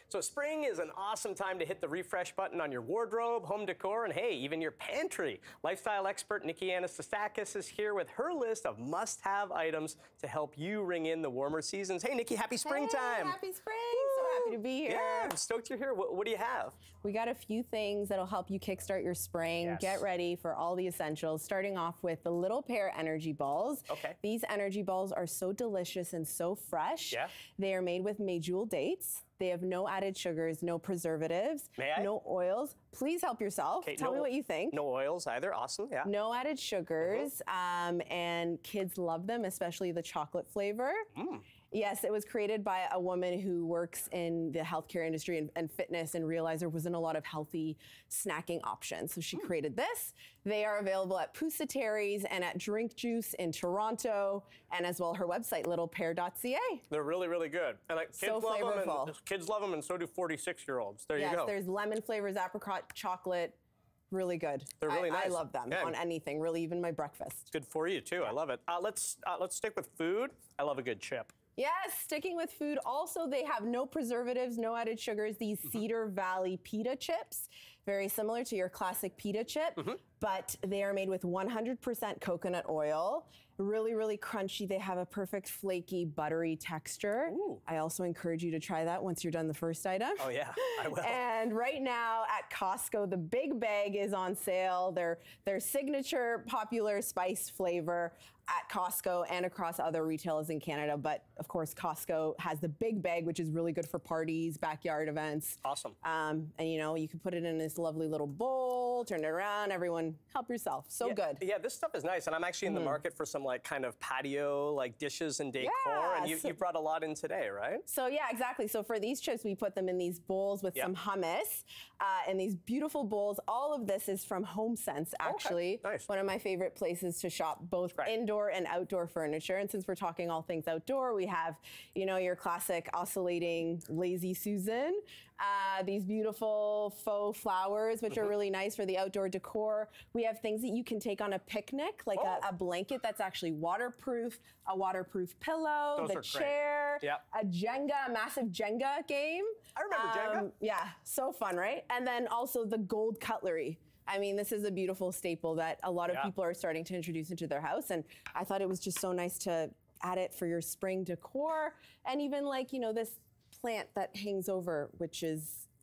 So spring is an awesome time to hit the refresh button on your wardrobe, home decor, and hey, even your pantry. Lifestyle expert Niki Anastasakis is here with her list of must-have items to help you ring in the warmer seasons. Hey, Niki, happy springtime. Hey, happy spring. Woo. So happy to be here. Yeah, I'm stoked you're here. What do you have? We got a few things that'll help you kickstart your spring. Yes. Get ready for all the essentials, starting off with the little Pear energy balls. Okay. These energy balls are so delicious and so fresh. Yeah. They are made with medjool dates. They have no added sugars, no preservatives, May I? no oils. Please help yourself. Tell me what you think. No oils either. Awesome. Yeah. No added sugars, and kids love them, especially the chocolate flavor. Yes, it was created by a woman who works in the healthcare industry and fitness and realized there wasn't a lot of healthy snacking options. So she created this. They are available at Pusatari's and at Drink Juice in Toronto, and as well her website, littlepear.ca. They're really, really good. And kids So love flavorful. them, and kids love them, and so do 46-year-olds. There you go. Yes, there's lemon flavors, apricot, chocolate. Really good. They're really nice. I love them on anything, really, even my breakfast. It's good for you too. I love it. Let's stick with food. I love a good chip. Yes, sticking with food. Also, they have no preservatives, no added sugars. These Cedar Valley Pita chips, very similar to your classic pita chip, but they are made with 100% coconut oil. Really, really crunchy. They have a perfect flaky, buttery texture. Ooh. I also encourage you to try that once you're done the first item. Oh yeah, I will. And right now at Costco, the big bag is on sale. Their signature popular spice flavor at Costco and across other retailers in Canada. But of course, Costco has the big bag, which is really good for parties, backyard events. Awesome. And you know, you can put it in this lovely little bowl, turn it around, everyone help yourself. So good. Yeah, this stuff is nice. And I'm actually in the market for some kind of patio, dishes and decor. And you brought a lot in today, right? So yeah, exactly. So for these chips, we put them in these bowls with some hummus, in these beautiful bowls. All of this is from Homesense, actually. Okay. Nice. One of my favorite places to shop, both indoor and outdoor furniture. And since we're talking all things outdoor, we have, you know, your classic oscillating Lazy Susan, these beautiful faux flowers, which are really nice for the outdoor decor. We have things that you can take on a picnic, like a blanket that's actually waterproof, a waterproof pillow, the chair, a Jenga, a massive Jenga game. I remember Jenga. Yeah, so fun, right? And then also the gold cutlery. I mean, this is a beautiful staple that a lot of people are starting to introduce into their house. And I thought it was just so nice to add it for your spring decor. And even you know, this plant that hangs over, which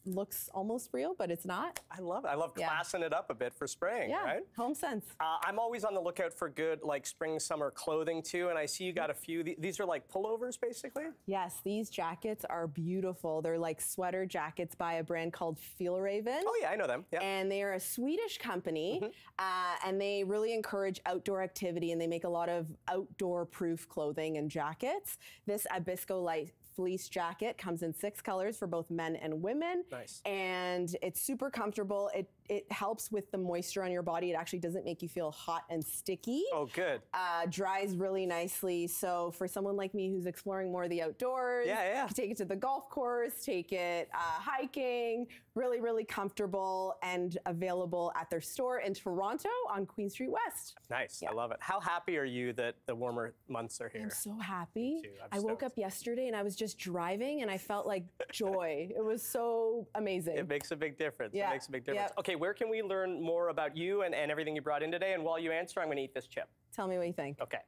looks almost real, but it's not. I love it. I love classing it up a bit for spring, right? Homesense. I'm always on the lookout for good spring, summer clothing too, and I see you got a few. These are pullovers, basically? Yes, these jackets are beautiful. They're like sweater jackets by a brand called Fjallraven. Oh yeah, I know them. Yeah. And they are a Swedish company, and they really encourage outdoor activity, and they make a lot of outdoor-proof clothing and jackets. This Abisco Light fleece jacket comes in 6 colors for both men and women. Nice. And it's super comfortable. It helps with the moisture on your body. It actually doesn't make you feel hot and sticky. Oh, good. Dries really nicely. So for someone like me who's exploring more of the outdoors, you can take it to the golf course, take it hiking. Really, really comfortable and available at their store in Toronto on Queen Street West. Nice. I love it. How happy are you that the warmer months are here? I'm so happy. I woke up yesterday and I was just driving and I felt like joy. It was so amazing. It makes a big difference. Yeah. It makes a big difference. Okay, where can we learn more about you and everything you brought in today? And while you answer, I'm going to eat this chip. Tell me what you think. Okay.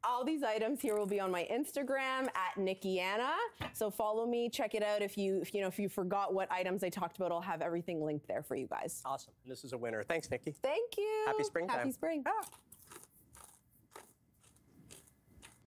All these items here will be on my Instagram at Niki Anna. So follow me, check it out. If you forgot what items I talked about, I'll have everything linked there for you guys. Awesome. And this is a winner. Thanks, Niki. Thank you. Happy springtime. Happy spring.